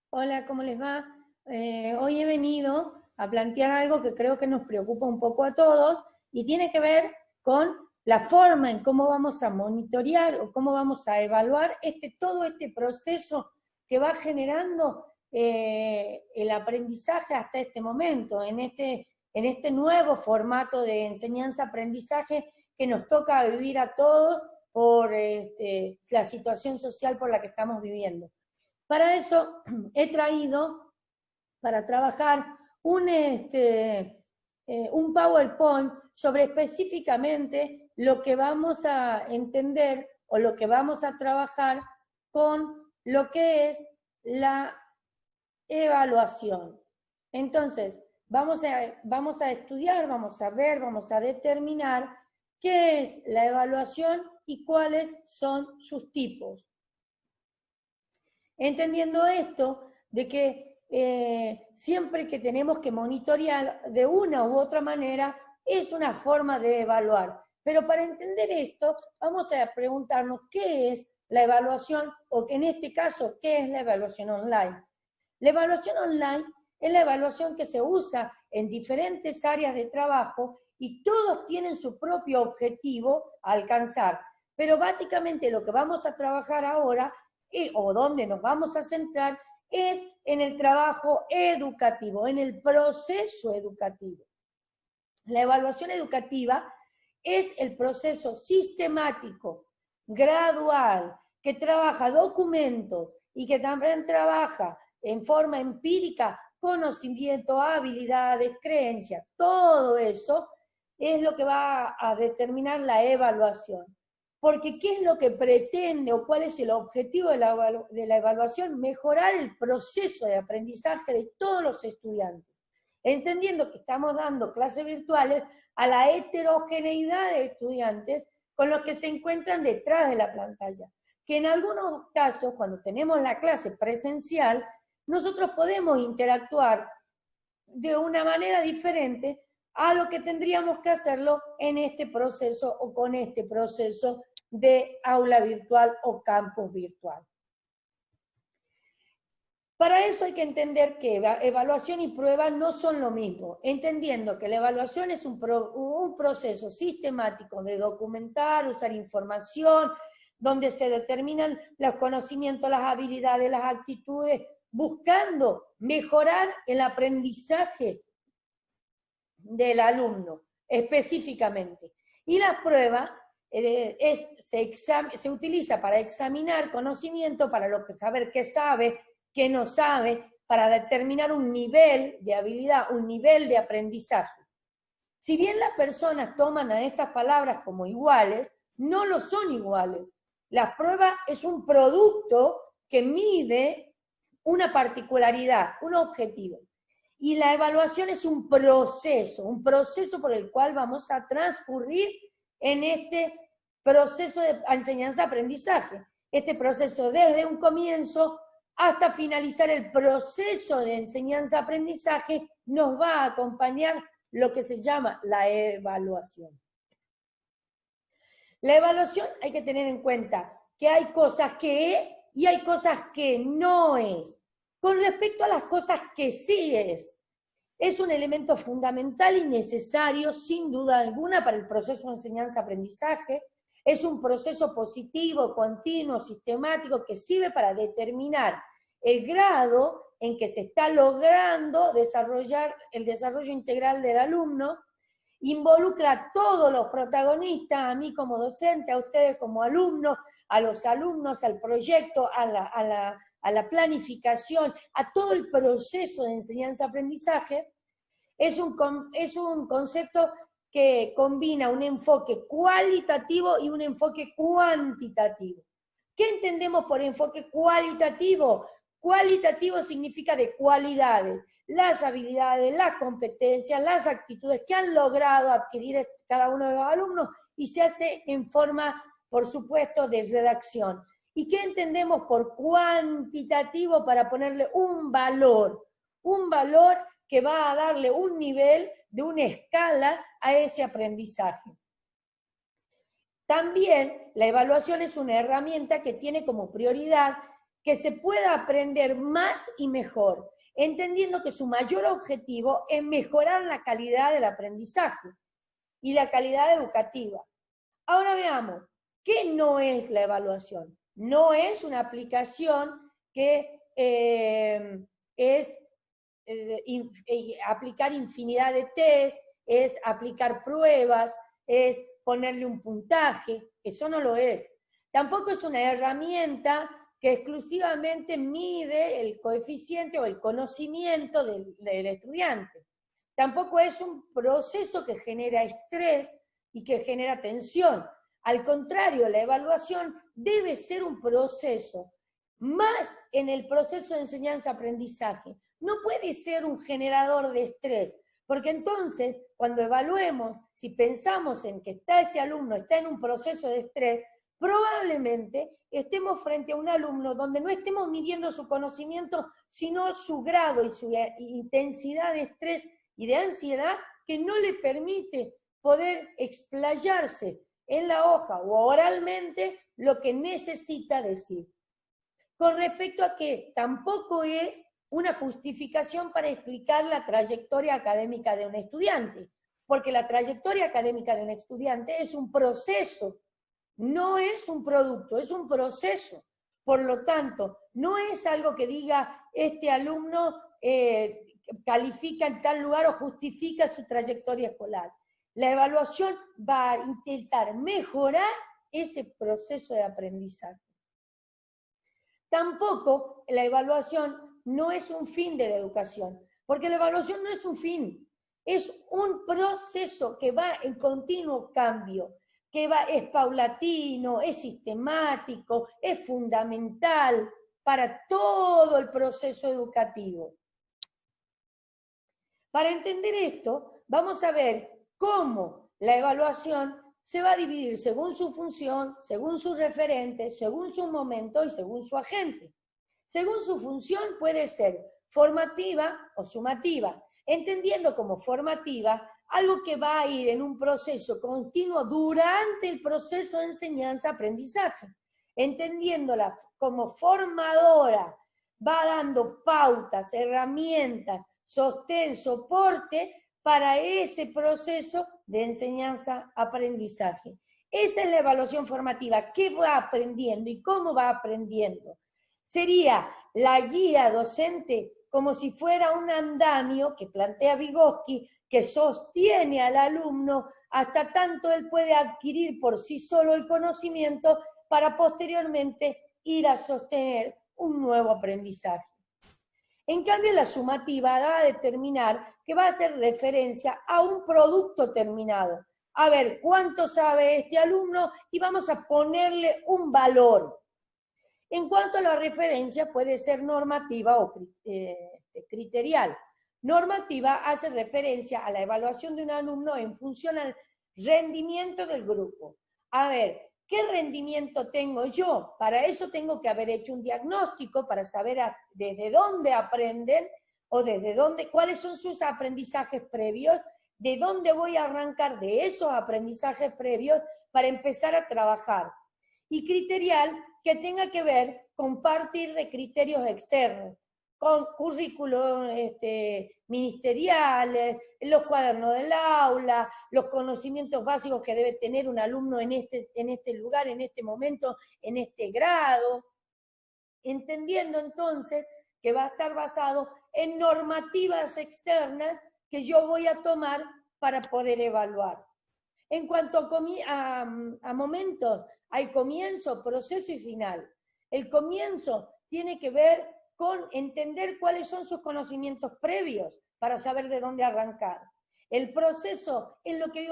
Hola, ¿cómo les va? Hoy he venido a plantear algo que creo que nos preocupa un poco a todos y tiene que ver con la forma en cómo vamos a monitorear o cómo vamos a evaluar todo este proceso que va generando el aprendizaje hasta este momento, en este nuevo formato de enseñanza-aprendizaje que nos toca vivir a todos por la situación social por la que estamos viviendo. Para eso he traído, para trabajar, un PowerPoint sobre específicamente lo que vamos a entender o lo que vamos a trabajar con lo que es la evaluación. Entonces, vamos a estudiar, vamos a ver, vamos a determinar qué es la evaluación y cuáles son sus tipos. Entendiendo esto, de que siempre que tenemos que monitorear de una u otra manera, es una forma de evaluar. Pero para entender esto, vamos a preguntarnos qué es la evaluación, o que en este caso, qué es la evaluación online. La evaluación online es la evaluación que se usa en diferentes áreas de trabajo y todos tienen su propio objetivo a alcanzar. Pero básicamente lo que vamos a trabajar ahora o donde nos vamos a centrar es en el trabajo educativo, en el proceso educativo. La evaluación educativa es el proceso sistemático, gradual, que trabaja documentos y que también trabaja en forma empírica conocimiento, habilidades, creencias, todo eso es lo que va a determinar la evaluación. Porque ¿qué es lo que pretende o cuál es el objetivo de la evaluación? Mejorar el proceso de aprendizaje de todos los estudiantes, entendiendo que estamos dando clases virtuales a la heterogeneidad de estudiantes con los que se encuentran detrás de la pantalla. Que en algunos casos, cuando tenemos la clase presencial, nosotros podemos interactuar de una manera diferente a lo que tendríamos que hacerlo en este proceso o con este proceso de aula virtual o campus virtual. Para eso hay que entender que evaluación y prueba no son lo mismo, entendiendo que la evaluación es un proceso sistemático de documentar, usar información, donde se determinan los conocimientos, las habilidades, las actitudes, buscando mejorar el aprendizaje del alumno específicamente. Y la prueba se utiliza para examinar conocimiento, para saber qué sabe, qué no sabe, para determinar un nivel de habilidad, un nivel de aprendizaje. Si bien las personas toman a estas palabras como iguales, no lo son iguales. La prueba es un producto que mide una particularidad, un objetivo. Y la evaluación es un proceso por el cual vamos a transcurrir en este proceso de enseñanza-aprendizaje. Este proceso desde un comienzo hasta finalizar el proceso de enseñanza-aprendizaje nos va a acompañar lo que se llama la evaluación. La evaluación hay que tener en cuenta que hay cosas que es y hay cosas que no es. Con respecto a las cosas que sí es un elemento fundamental y necesario, sin duda alguna, para el proceso de enseñanza-aprendizaje. Es un proceso positivo, continuo, sistemático, que sirve para determinar el grado en que se está logrando desarrollar el desarrollo integral del alumno. Involucra a todos los protagonistas, a mí como docente, a ustedes como alumnos, a los alumnos, al proyecto, a la planificación, a todo el proceso de enseñanza-aprendizaje. Es un concepto que combina un enfoque cualitativo y un enfoque cuantitativo. ¿Qué entendemos por enfoque cualitativo? Cualitativo significa de cualidades, las habilidades, las competencias, las actitudes que han logrado adquirir cada uno de los alumnos, y se hace en forma, por supuesto, de redacción. ¿Y qué entendemos por cuantitativo? Para ponerle un valor que va a darle un nivel de una escala a ese aprendizaje. También la evaluación es una herramienta que tiene como prioridad que se pueda aprender más y mejor, entendiendo que su mayor objetivo es mejorar la calidad del aprendizaje y la calidad educativa. Ahora veamos, ¿qué no es la evaluación? No es una aplicación que es aplicar infinidad de test, es aplicar pruebas, es ponerle un puntaje, eso no lo es. Tampoco es una herramienta que exclusivamente mide el coeficiente o el conocimiento del estudiante. Tampoco es un proceso que genera estrés y que genera tensión. Al contrario, la evaluación debe ser un proceso, más en el proceso de enseñanza-aprendizaje. No puede ser un generador de estrés, porque entonces, cuando evaluemos, si pensamos en que ese alumno está en un proceso de estrés, probablemente estemos frente a un alumno donde no estemos midiendo su conocimiento, sino su grado y su intensidad de estrés y de ansiedad que no le permite poder explayarse en la hoja o oralmente lo que necesita decir. Con respecto a que tampoco es una justificación para explicar la trayectoria académica de un estudiante, porque la trayectoria académica de un estudiante es un proceso, no es un producto, es un proceso. Por lo tanto, no es algo que diga este alumno califica en tal lugar o justifica su trayectoria escolar. La evaluación va a intentar mejorar ese proceso de aprendizaje. Tampoco la evaluación no es un fin de la educación, porque la evaluación no es un fin, es un proceso que va en continuo cambio, que es paulatino, es sistemático, es fundamental para todo el proceso educativo. Para entender esto, vamos a ver cómo la evaluación se va a dividir según su función, según sus referentes, según su momento y según su agente. Según su función puede ser formativa o sumativa, entendiendo como formativa algo que va a ir en un proceso continuo durante el proceso de enseñanza-aprendizaje, entendiéndola como formadora, va dando pautas, herramientas, sostén, soporte para ese proceso de enseñanza-aprendizaje. Esa es la evaluación formativa. ¿Qué va aprendiendo y cómo va aprendiendo? Sería la guía docente como si fuera un andamio que plantea Vygotsky, que sostiene al alumno hasta tanto él puede adquirir por sí solo el conocimiento para posteriormente ir a sostener un nuevo aprendizaje. En cambio, la sumativa va a determinar que va a hacer referencia a un producto terminado. A ver, ¿cuánto sabe este alumno? Y vamos a ponerle un valor. En cuanto a la referencia, puede ser normativa o criterial. Normativa hace referencia a la evaluación de un alumno en función al rendimiento del grupo. A ver, ¿qué rendimiento tengo yo? Para eso tengo que haber hecho un diagnóstico para saber desde dónde aprenden o desde dónde, cuáles son sus aprendizajes previos, de dónde voy a arrancar de esos aprendizajes previos para empezar a trabajar. Y criterial, que tenga que ver con partir de criterios externos, con currículos ministeriales, los cuadernos del aula, los conocimientos básicos que debe tener un alumno en este lugar, en este momento, en este grado, entendiendo entonces que va a estar basado en normativas externas que yo voy a tomar para poder evaluar. En cuanto a momentos, hay comienzo, proceso y final. El comienzo tiene que ver con entender cuáles son sus conocimientos previos para saber de dónde arrancar. El proceso es lo que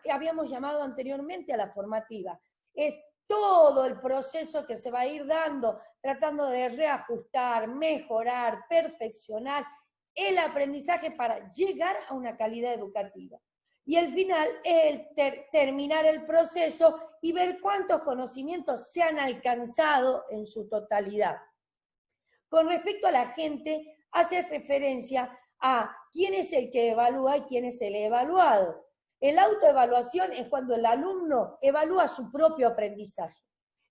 habíamos llamado anteriormente a la formativa. Es todo el proceso que se va a ir dando, tratando de reajustar, mejorar, perfeccionar el aprendizaje para llegar a una calidad educativa. Y el final es terminar el proceso y ver cuántos conocimientos se han alcanzado en su totalidad. Con respecto a la gente, hace referencia a quién es el que evalúa y quién es el evaluado. La autoevaluación es cuando el alumno evalúa su propio aprendizaje.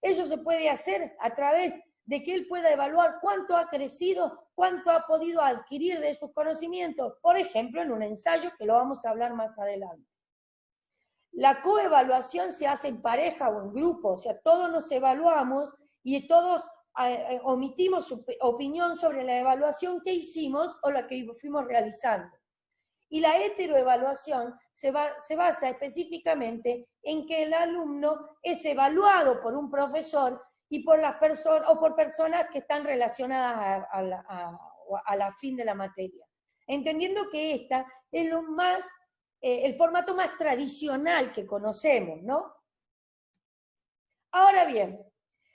Eso se puede hacer a través de que él pueda evaluar cuánto ha crecido, cuánto ha podido adquirir de sus conocimientos, por ejemplo, en un ensayo que lo vamos a hablar más adelante. La coevaluación se hace en pareja o en grupo, o sea, todos nos evaluamos y todos omitimos su opinión sobre la evaluación que hicimos o la que fuimos realizando. Y la heteroevaluación se basa específicamente en que el alumno es evaluado por un profesor y por las personas o por personas que están relacionadas a la fin de la materia. Entendiendo que esta es el formato más tradicional que conocemos, ¿no? Ahora bien,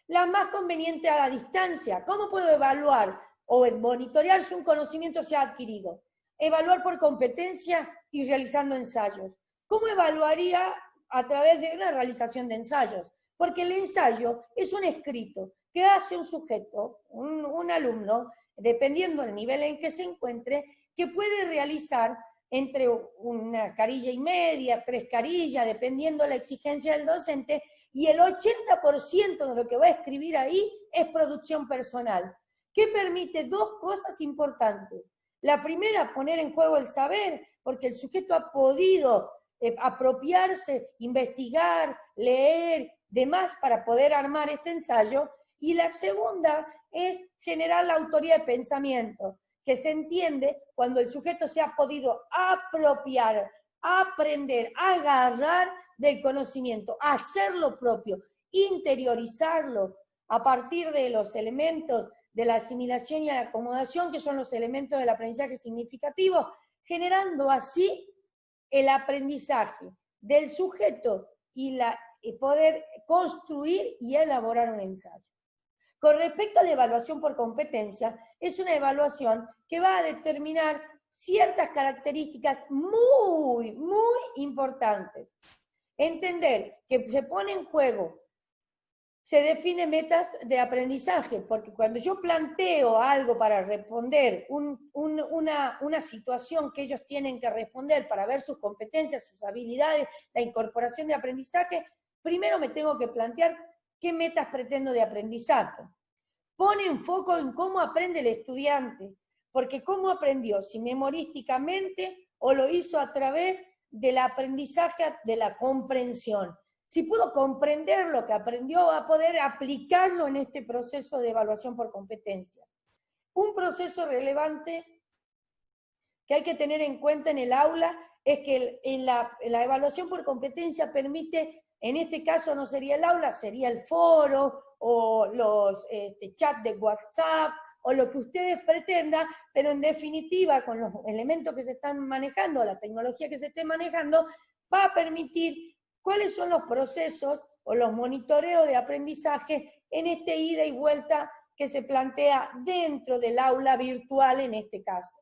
la más conveniente a la distancia. ¿Cómo puedo evaluar o monitorear si un conocimiento se ha adquirido? Evaluar por competencia y realizando ensayos. ¿Cómo evaluaría? A través de una realización de ensayos. Porque el ensayo es un escrito que hace un sujeto, un alumno, dependiendo del nivel en que se encuentre, que puede realizar entre una carilla y media, 3 carillas, dependiendo de la exigencia del docente, y el 80% de lo que va a escribir ahí es producción personal, que permite 2 cosas importantes. La primera, poner en juego el saber, porque el sujeto ha podido apropiarse, investigar, leer, demás para poder armar este ensayo, y la segunda es generar la autoría de pensamiento, que se entiende cuando el sujeto se ha podido apropiar, aprender, agarrar del conocimiento, hacerlo propio, interiorizarlo a partir de los elementos de la asimilación y la acomodación, que son los elementos del aprendizaje significativo, generando así el aprendizaje del sujeto y poder construir y elaborar un ensayo. Con respecto a la evaluación por competencia, es una evaluación que va a determinar ciertas características muy, muy importantes. Entender que se pone en juego, se define metas de aprendizaje, porque cuando yo planteo algo para responder una situación que ellos tienen que responder para ver sus competencias, sus habilidades, la incorporación de aprendizaje, primero me tengo que plantear qué metas pretendo de aprendizaje. Pone en foco en cómo aprende el estudiante, porque cómo aprendió, si memorísticamente o lo hizo a través del aprendizaje de la comprensión. Si pudo comprender lo que aprendió, va a poder aplicarlo en este proceso de evaluación por competencia. Un proceso relevante que hay que tener en cuenta en el aula es que en la evaluación por competencia permite, en este caso no sería el aula, sería el foro o los chats de WhatsApp o lo que ustedes pretendan, pero en definitiva con los elementos que se están manejando, la tecnología que se esté manejando, va a permitir cuáles son los procesos o los monitoreos de aprendizaje en este ida y vuelta que se plantea dentro del aula virtual en este caso.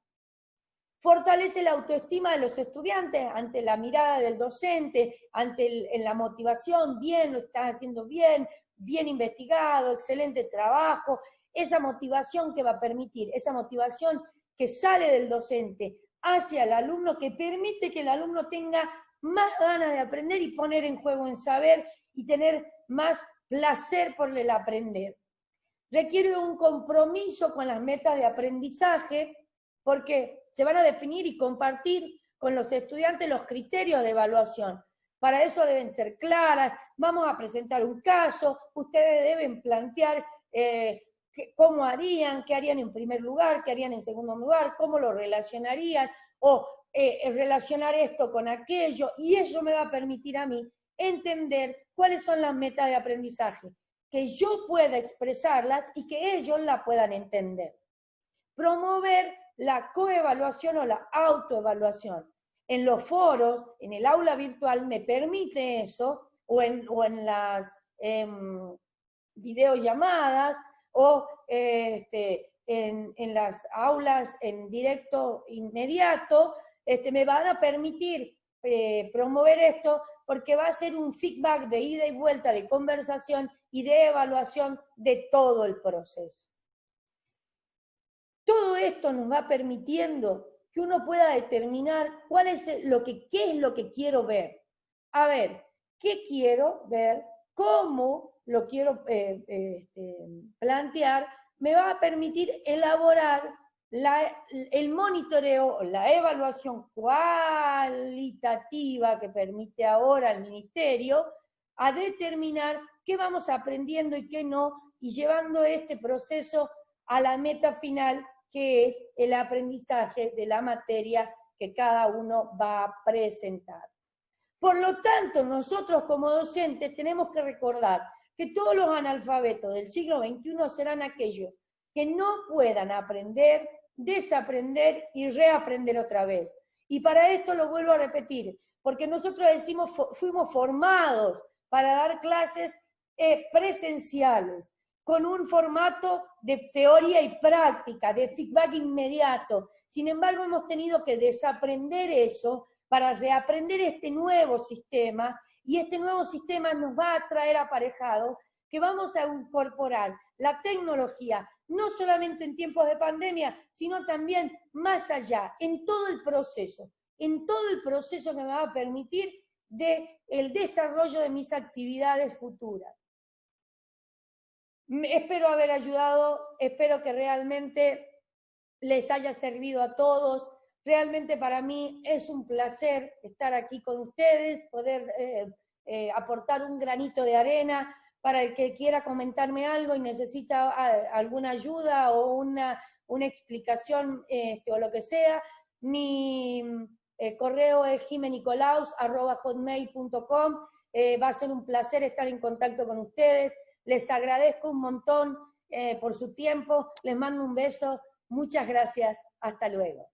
Fortalece la autoestima de los estudiantes ante la mirada del docente, ante la motivación, bien, lo estás haciendo bien, bien investigado, excelente trabajo, esa motivación que va a permitir, esa motivación que sale del docente hacia el alumno, que permite que el alumno tenga más ganas de aprender y poner en juego en saber y tener más placer por el aprender. Requiere un compromiso con las metas de aprendizaje, porque se van a definir y compartir con los estudiantes los criterios de evaluación. Para eso deben ser claras, vamos a presentar un caso, ustedes deben plantear cómo harían, qué harían en primer lugar, qué harían en segundo lugar, cómo lo relacionarían, o relacionar esto con aquello, y eso me va a permitir a mí entender cuáles son las metas de aprendizaje, que yo pueda expresarlas y que ellos la puedan entender. Promover la coevaluación o la autoevaluación. En los foros, en el aula virtual, me permite eso, o en las videollamadas, o en las aulas en directo inmediato, me van a permitir promover esto, porque va a ser un feedback de ida y vuelta, de conversación y de evaluación de todo el proceso. Todo esto nos va permitiendo que uno pueda determinar qué es lo que quiero ver. A ver, ¿qué quiero ver? ¿Cómo lo quiero plantear, me va a permitir elaborar el monitoreo, la evaluación cualitativa que permite ahora el Ministerio a determinar qué vamos aprendiendo y qué no, y llevando este proceso a la meta final, que es el aprendizaje de la materia que cada uno va a presentar. Por lo tanto, nosotros como docentes tenemos que recordar que todos los analfabetos del siglo XXI serán aquellos que no puedan aprender, desaprender y reaprender otra vez. Y para esto lo vuelvo a repetir, porque nosotros decimos fuimos formados para dar clases presenciales, con un formato de teoría y práctica, de feedback inmediato. Sin embargo, hemos tenido que desaprender eso para reaprender este nuevo sistema, y este nuevo sistema nos va a traer aparejado que vamos a incorporar la tecnología, no solamente en tiempos de pandemia, sino también más allá, en todo el proceso que me va a permitir el desarrollo de mis actividades futuras. Espero haber ayudado, espero que realmente les haya servido a todos. Realmente para mí es un placer estar aquí con ustedes, poder aportar un granito de arena para el que quiera comentarme algo y necesita alguna ayuda o una explicación o lo que sea. Mi correo es jimenicolaus@hotmail.com. Va a ser un placer estar en contacto con ustedes. Les agradezco un montón por su tiempo. Les mando un beso. Muchas gracias. Hasta luego.